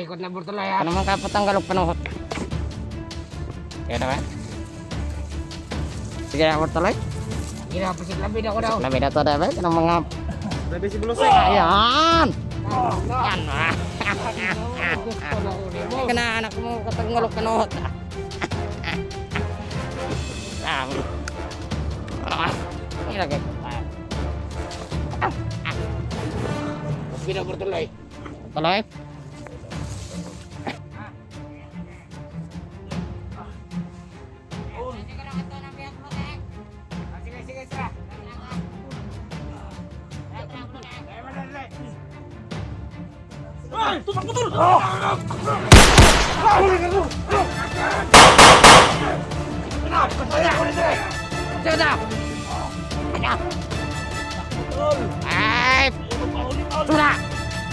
Ikot na burtuloy ha. Ano man kapatanggalog panuhot. Kaya na ba? Sige na burtuloy. Ginapasit labid ako daw. Labi na to na ba? Kanang mga... Labi si Buloseng. Ayan! Yan ah! Gusto na uli mo. Kana anak mo katanggalog panuhot. Ilagay ko tayo. Gina burtuloy. Tuloy. Sige, sige, sira. Ay! Tutang putol! Sudah. Ay! Sudah.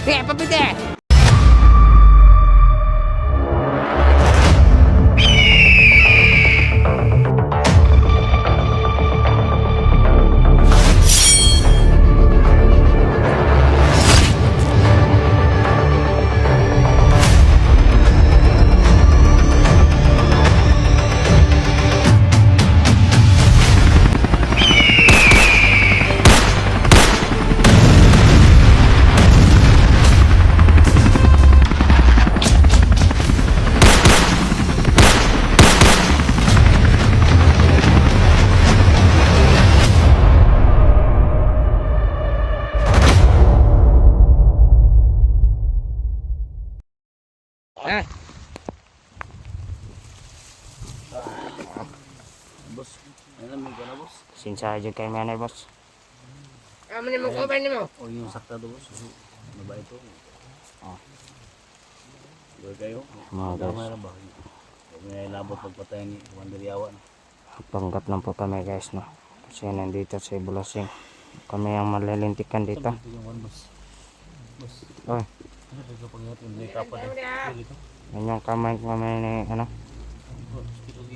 Sige, pabiti. Ah, Boss, alam mo na boss? sinsya aja kay manay boss. Amo ni mo kuban ni mo. O yung sakta do boss. Ano ba ito? Ah. Doon kayo? Mga guys. Tama na ba? Huwag may labot pagpatay ni Wanderiawa. Panggap lang po kami guys no. Kasi nandito sa Bulasing. Kami ang malilintikan dito. Ito yung one boss. Boss, Oy, ano ba ito pag-ingat yung may kapad eh? Dito. yan yung kamay ni ano,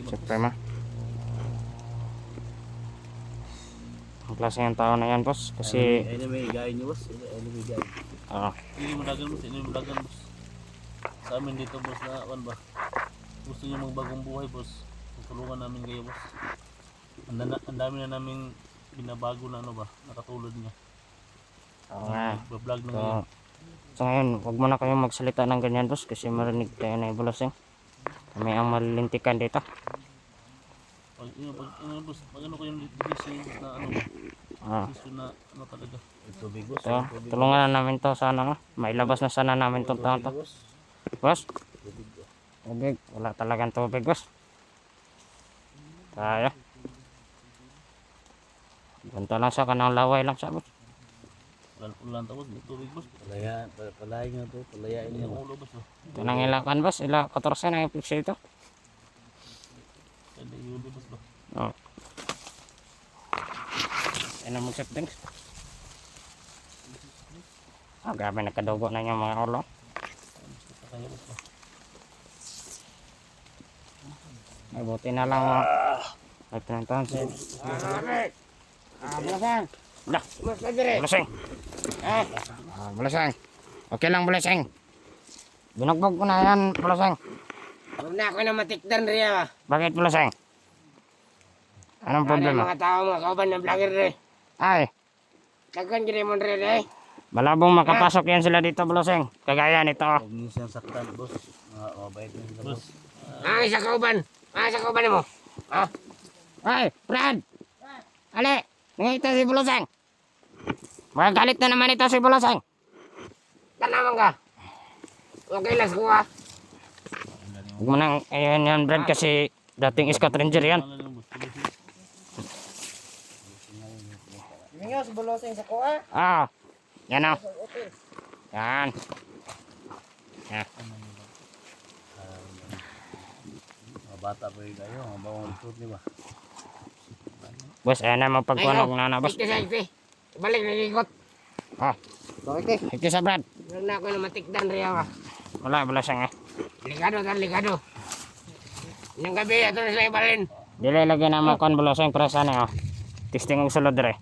Suprema. Ang klase ng tao na yan boss. Kasi Ay na may igayin niyo boss. Ay na may igayin. Hindi mo dagan boss. Hindi mo dagan boss. Sa amin dito boss na kan ba? Gusto niyo magbagong buhay boss. Tutulungan namin kayo boss. Ang dami na namin binabago na ano ba? Nakatulad niya. oo nga. Vlog na So, ngayon. so ngayon, wag mo na kayong magsalita ng ganyan boss. Kasi marinig tayo na Bulasing. Kami ang malilintikan dito. Pag ano boss, pag ano kayong decision na ano ba? Ah. Decision na ano talaga. Ito big boss. So, tulungan na namin to sana no. Mailabas na sana namin tong taon to. Boss, tubig. Wala talagang tubig boss. Tayo. Punta lang sa kanang laway lang sa boss. Ulan tapos ito big boss. Palayan nga to. Palayain niya ang ulo boss. Ito nang ilakan boss. Ila 14 na yung fix ito. Kada yun boss ba? Oh. Ano mo settings? Oh, grabe nakadugo na yung mga ulo. Kaya boss ba? Ay, buti na lang. Ay, pinantahan siya. Bulasang. Dah, Mas na dire. Bulasing. Bulasing. Okay lang, Bulasing. Binugbog ko na yan, Bulasing. Huwag na ako na matikdan riya. Bakit, Bulasing? Anong Ano problema? mga tao mga kauban ng vlogger re. Ay, Daghan gini mo re. malabong makapasok yan sila dito, Bulasing. Kagaya nito. Huwag niyo siyang saktan boss. Mabait na sila boss. Isa kauban. Isa kauban mo. Ah, Ay, Brad! Ali! Nangita si Bulasing. Magagalit na naman ito si Bulasing. tanaman ka. Okay las ko ha. Huwag mo nang ayan yan, Brad, kasi dating Scott Ranger yan. Ano lang boss? Nga sa Bulasing sa kuha. Ah, yan o. Yan. Yan. Mga bata pa rin kayo. Mga bawang fruit di ba? Boss, ayan na magpagkuhanog na boss. Ikti. Balik na ikot. Ah, Okay. ito sa Brad. Huwag na ako na matikdan riya. Wala, Bulasing eh. Ligado tan ligado. Yung gabi ato na sila ibalin. Dili lagi na mo kon Bulasing para sana oh. Testing og sulod dire.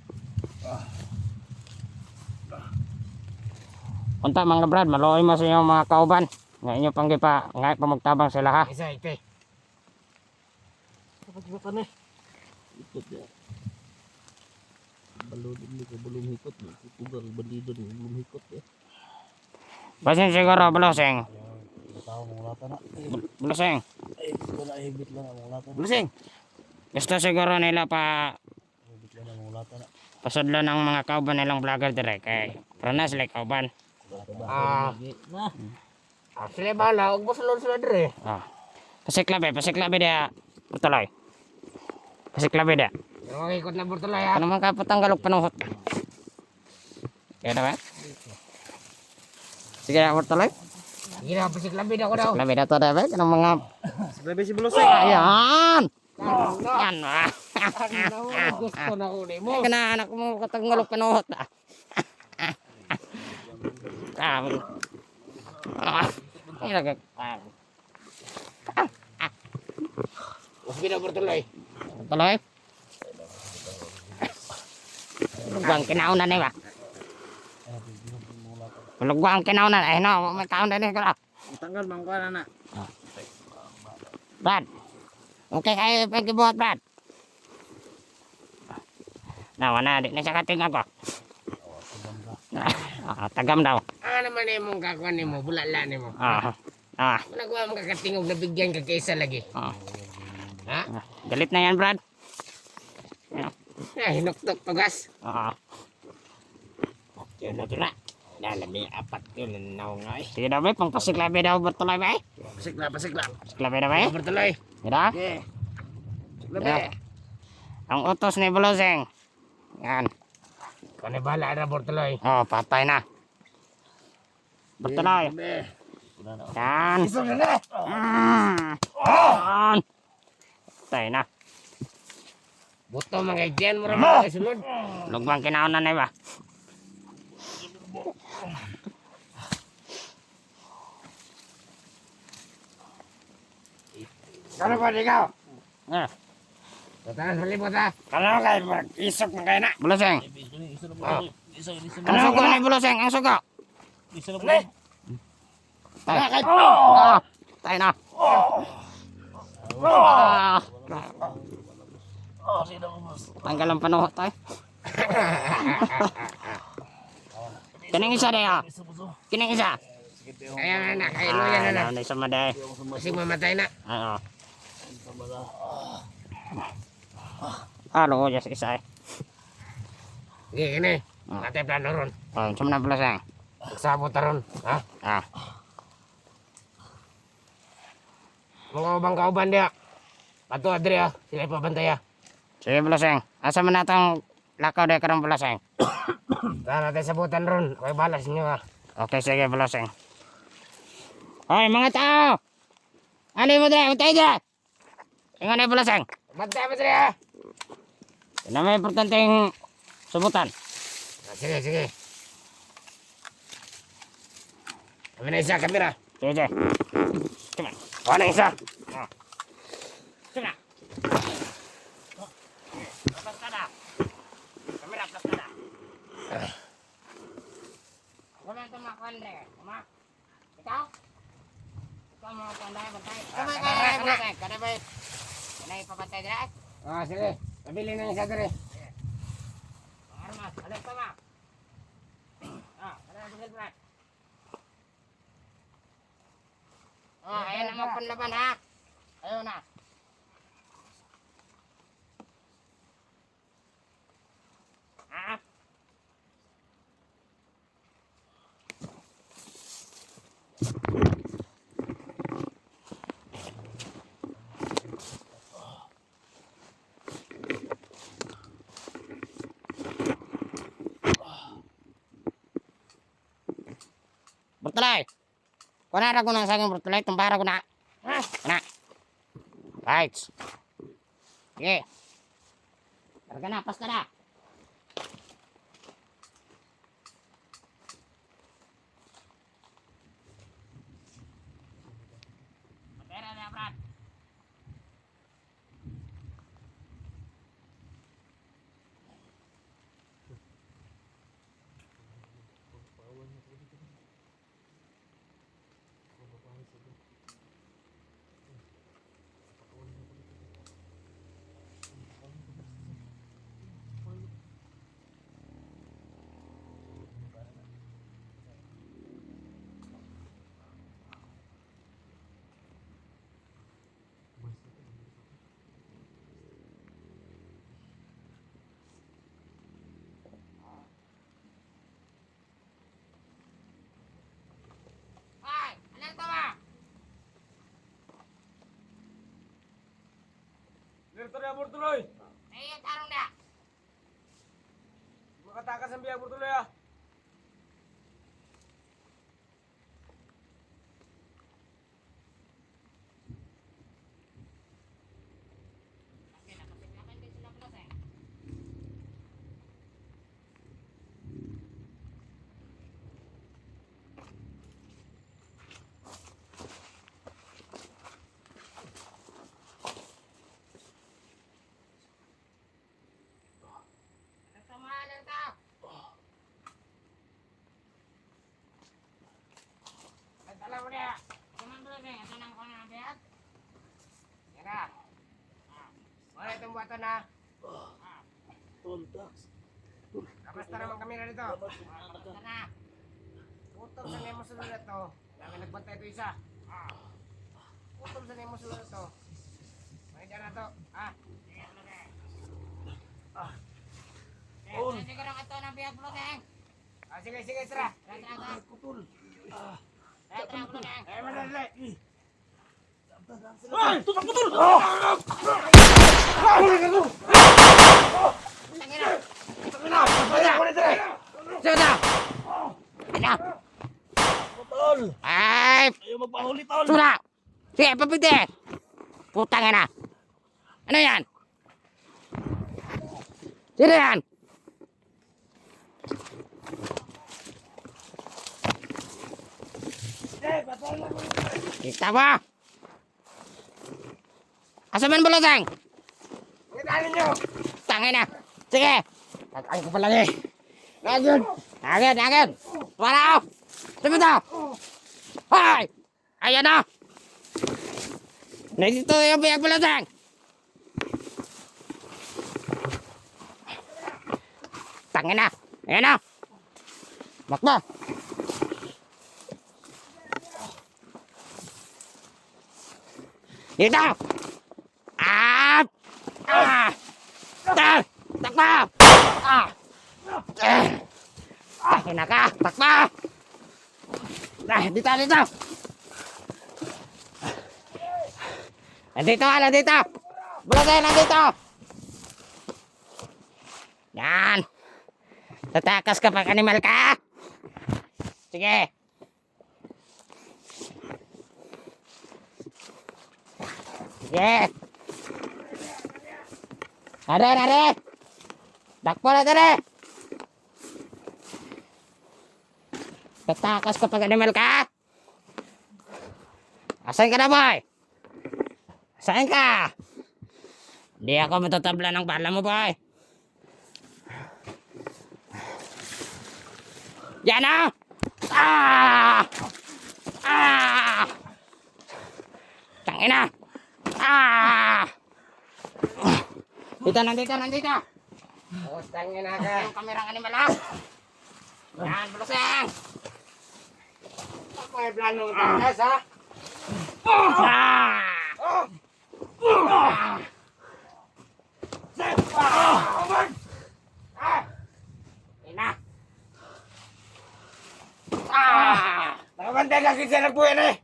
Unta mga Brad, maluoy mo sa inyong mga kauban. Nga inyo pang gipa, nga pa magtabang sila ha. Isa, ito eh. Kapag iba ka na. Ikot ya. Balod ini ko belum hikot. Tugar bandido ni belum hikot ya. Basin siguro, Bulusing. Tahu mau lata na. Bulusing. Ko na higit lang ang lata. Bulusing. Gusto siguro nila pa Higit lang ang lata na. pasudlo ng mga kauban nilang vlogger dire kay Rana sila kauban. Ah, Nah, sila bahala. Huwag mo salon sila dire. Ah. Pasiklabe dia. Bertuloy. Pasiklabe dia. Pero ikot na Bortolay ha. Ano man ka patanggalog panuhot. Kaya na ba? Sige na bertuloy. Sige na, pasiklabid ako daw. Labi na to da ba? Kanang mga sebagai si Bulusing. ayan. Ano? Yan ah. Ano? Gusto na ko mo. Kana anak mo katanggalog panuhot. Ah. Ay lagay. Sige na Bortolay. Bertuloy. Lugwang kinaunan ni ba? Lugwang kinaunan. Ay no, may kaon din ko. Tanggal mangkuan na. Brad. Okay kayo pagkibuhat, Brad. Nawa na, di na siya kating ako. Tagam daw. Ano naman eh mong kakuan ni mo, bulala ni mo. Nagawa mo kakatingog na bigyan ka kaysa lagi. Ha? Galit na yan, Brad. Hinuktok tugas. Yun na doon na. Dalam apat yun, nanaw nga eh. Sige daw ba, pang pasiklabe daw, Bertuloy ba eh? Pasikla. Pasiklabe daw ba eh? Bortolay. Gila? Okay. Yeah. Ang utos ni Bulusing. Yan. Kung bahala na Bortolay. Oh, patay na. Bertuloy. Yan. Isog na na. Yan. Patay na. Buto mga igdian mo rin mga sunod. Lugwang kinaunan na ba? Kano ba ikaw? Eh, Tatahan sa libot ha. Ano kayo? Isok mo kayo na. Bulusing. Isa na Ah. po. Isa Ang sugo ni Bulusing. Ang sugo. Isa na po. Tay. Tay na. Sino ko boss? Tanggal ang panuhot tayo. Kining isa dayo. Kining isa. Kaya nga na, kailo yan na na. Ano isa maday. Kasi mamatay na. Oo. Ano just isa eh. Sige, kini. Matay plano ron. Oh, sama na Bulusing. Magsabot na ron. Ha? Ah. Mga ubang kauban dia. Pato adri ha. Sila ipabantay ha. Sige Bulusing. Asa man natang lakaw dayo karang Bulusing. Tara natin sabutan ron. Okay, balas nyo ha. Okay, sige Bulusing. Hoy mga tao! Ano mo dre? Untay dre! Ingon na Bulusing. Bantay mo diri ha. Yan na may importanteng subutan. Sige. Kami na isa, kamera. Sige. Come on. O na isa. Come on. Plastada. Kamera plastada. Wala ito makande. Kuma? Ikaw? Ikaw mga pandai, bantay. Bulusing. Kada ba? Kada ipapantay dre? Sige. Pabili na isa diri. Armas, alam tama. Ada yang berat. Ayo na magpanlaban ha. Ayo na. Bertelai. Kau nak aku nak saging bertelai tempat aku nak. Nak. Right. Oke. Harga napas tada. Matera na Brad. Direktor ya Burtuloy. Eh, tarong na. Makatakas ang biyak Burtuloy ah. Samahan ka. Nagdala mo niya. Sumandro niya. Ito nang kung nabiyag. Yan na. Wala itong buwatan na. Tuntas. Kamusta naman kami na dito? Kamusta na? Utol sa nemo sulod na to. Lagi nagbantay ito isa. Utol sa nemo sulod na to. May dyan na to. Sige lang ito ng biyag blogeng. Sige, tara. Tara. Putol. Tara, blogeng. Madali. Ay! Tutang putol! Sudah. Ano? Putol! Ay, Ayaw magpahuli, tol! sudah. Sige, papiti. Putang ina. Ano yan? Sino yan? Kita ba? Asaman buloteng? Ngidalin nyo. Tangin na. Sige. Tatayin ko pa lagi. Nagin. Wala. Sabi ito. Hoy! Ayan na. Nandito yung biyak buloteng. Tangin na. Ayan na. Makbo. Dito. Takbo. Hina ka. Takbo. Dito. Nandito. Buloteng, nandito. Yan. Tatakas ka pag animal ka. Sige. Sige. Nare. Dakpo na dere. Tatakas ka pag animal ka. Asan ka na, boy? Asan ka? Hindi ako matatabla ng bala mo, boy. Yan na! Tangina! Nandito! Oh, tangina ka. Yung kamerang animal ha! Yan, buluseng! May plano ng takas, ha? Ina! Nakabantay ka kinsa nagbuhay na eh.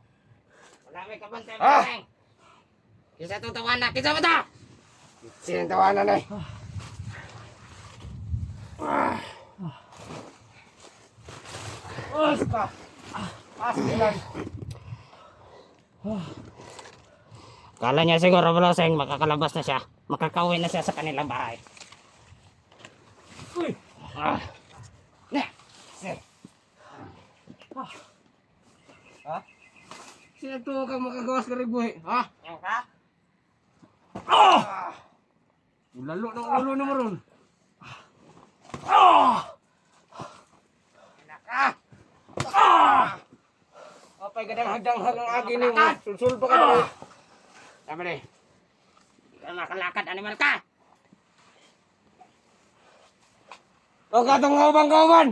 Wala may kabantay, Ah! buluseng! Kisa tutawan na! Kisa mo to! Sintawanan eh. Basta. Asilan. Kala niya siguro, buluseng, makakalabas na siya. Makakauwi na siya sa kanilang bahay. Uy. Sino to kang makagawas ka rin buhay? Ha? Yung ka? Lalo ng ulo na maroon. Apay gadang-hadang-hang ang agi ni mo. Sulsul pa ka doon. Tama na. Hindi ka makalakad, animal ka! O katong kauban-kauban.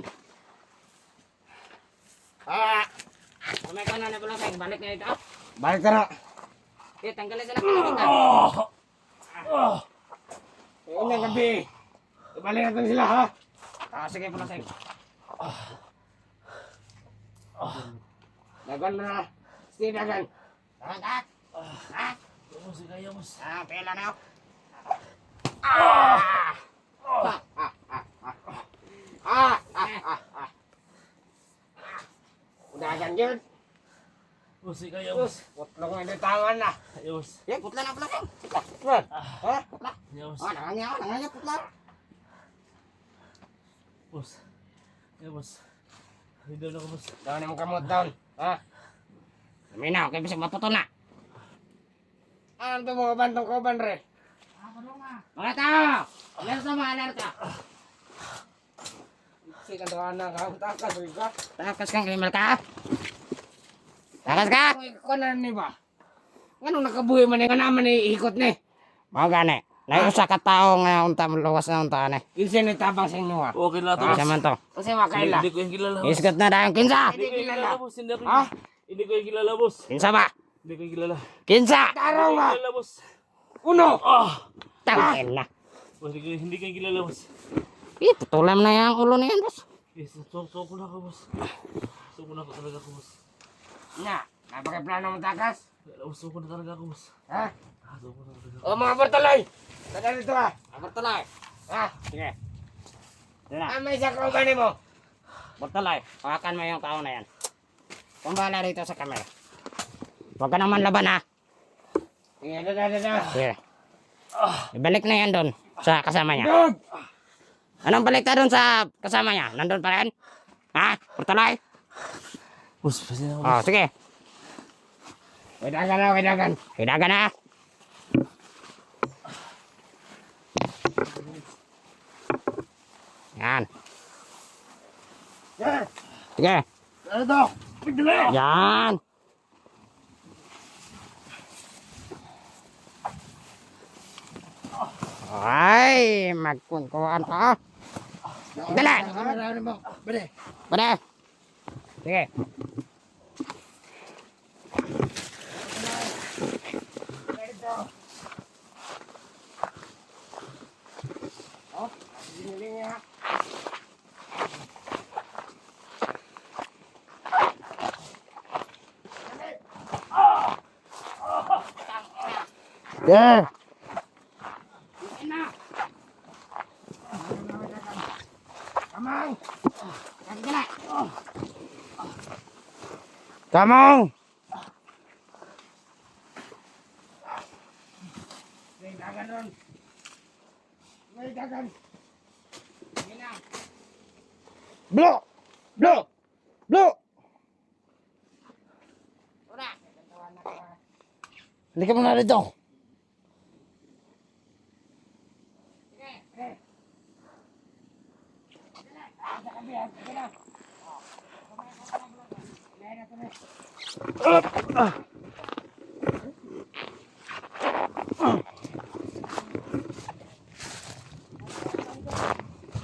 Kumay ka na buluseng, balik na ito. Balik ka na. Okay, tanggalin sila kalabot na. Unang gabi. Ibalik natin sila ha. Sige, buluseng. Dagan na. Stay dagan. Ha? Ayos si kaya, boss. Pela na yun. Udagan yun. Boss, ikaw ya, boss. Putlong nga na tangan na. Ya, boss. Ya, putla na pula. Putla. Ha? Putla. Ya, boss. Nanganya putla. Boss. Ya, boss. Hidaw na ko, boss. Daw ni mo kamot down. Ha? Minaw, kaya bisag maputol na. Ano to mga bantong kauban re? Mga tao! Alerta mo, alerta! Sikan to anak ka, takas ka. Takas kang kriminal ka? Takas ka? Kunan ni ba? Ngano nakabuhi man nga naman iikot ni? Mao gani. Nay usa ka tawo nga unta luwas na unta ni. Kinsa ni tabang sa inyo ha? Okay na to, Ah, boss. saman to. Kasi makaila. Hindi ko yung kilala, boss. Iskot na dayon kinsa? Hindi ko yung kilala, boss. Ha? Hindi ko yung kilala, boss. Kinsa ba? Hindi ko yung kilala. Kinsa? Hindi ko yung kilala, boss. Uno. Ah! Tangin na. Boss, hindi ko yung kilala, boss. Tutulam na yung ulo na yan, boss. Yes, so ko na ako, boss. So ko na ako talaga ako, boss. Na, napaka-plano mo takas? So ko na talaga ako, boss. Ha? So ko na talaga. O mga Bartolay! Tanda dito ha! Mga Bartolay! Ha? Sige. May isa ko ba mo? Bartolay, pahakan mo yung tao na yan. Kung bahala rito sa camera. Huwag ka naman laban ha. Sige, dada. Sige. Ibalik na yan doon sa kasama niya. Anong balik na doon sa kasama niya? Nandun pa rin? Ha? Bartolay? Boss, pasi na ako, Oh, boss. sige. Widagan na, widagan. Widagan na. Yan. Sige. Ano to? Bigla! Yan. Ay, magkunkuhan ka. Dali. Bade. Sige. Oh, niya. Yeah. Kamang. Kamang. May dagan ron. May dagan. Blow. Blow. Blow. Halika mo na rito.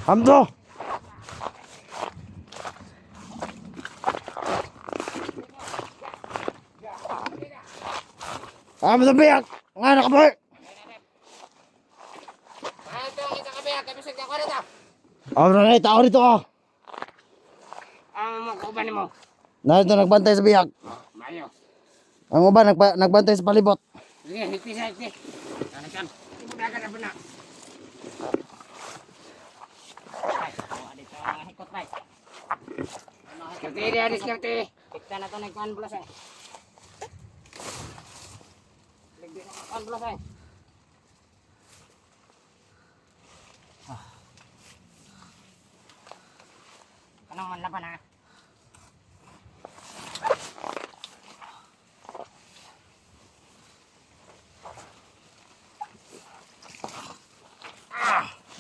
Hamdo. Hamdo biyak. Nga nakaboy. Abra na tao rito ka. Ang mga kauban mo. Narito nagbantay sa biyak. Mayo. Ang uban nagbantay sa palibot. Sige, hiti sa hiti. Nanakan. Ibudagan na ba na? Ay, dito ang hikot bay. Kati dia diskarte. Tikta na to nagkuhan bulas eh. Ligdi na kuhan bulas eh. Kanang man laban ha.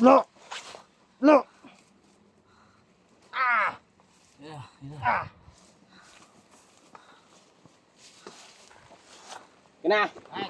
Lo. Lo. Yeah, Kena. Ay.